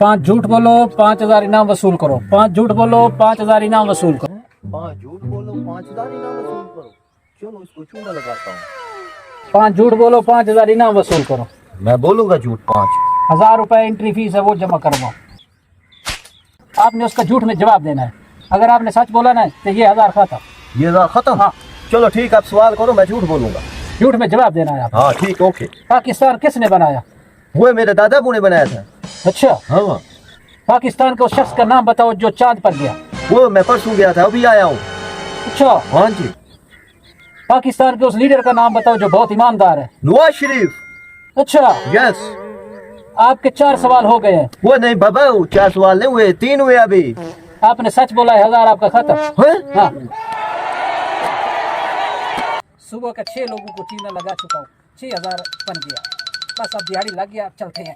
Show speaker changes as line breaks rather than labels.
5 झूठ बोलो 5000 इनाम वसूल करो। 5 झूठ बोलो 5000 इनाम वसूल करो।
5 झूठ बोलो 5000 इनाम वसूल करो। चलो इसको चूना लगाता हूँ।
5 झूठ बोलो 5000 इनाम वसूल करो।
मैं बोलूंगा झूठ 5।
1000 रुपए एंट्री फीस है, वो जमा करवाओ। आपने उसका झूठ में जवाब देना है। अगर आपने सच बोला ना तो ये 1000 खाता।
ये 1000 खत्म।
हाँ।
चलो ठीक, आप सवाल करो, मैं झूठ बोलूंगा।
झूठ में जवाब देना है आप।
हाँ ठीक, ओके।
पाकिस्तान किसने बनाया?
वो मेरे दादाबू ने बनाया था।
अच्छा,
हाँ।
पाकिस्तान के उस शख्स का नाम बताओ जो चांद पर गया।
वो मैं परसों गया था, अभी आया हूँ।
अच्छा,
हाँ जी।
पाकिस्तान के उस लीडर का नाम बताओ जो बहुत ईमानदार है।
नवाज शरीफ।
अच्छा,
यस।
आपके 4 सवाल हो गए हैं।
वो नहीं बाबा, 4 सवाल नहीं हुए, 3 हुए अभी।
आपने सच बोला है, 1000 आपका खत्म।
हैं?
हाँ। सुबह का 6 लोगों को चीना लगा चुका हूँ, 6000 बन गया। बस अब दिहाड़ी लग गया, अब चलते हैं।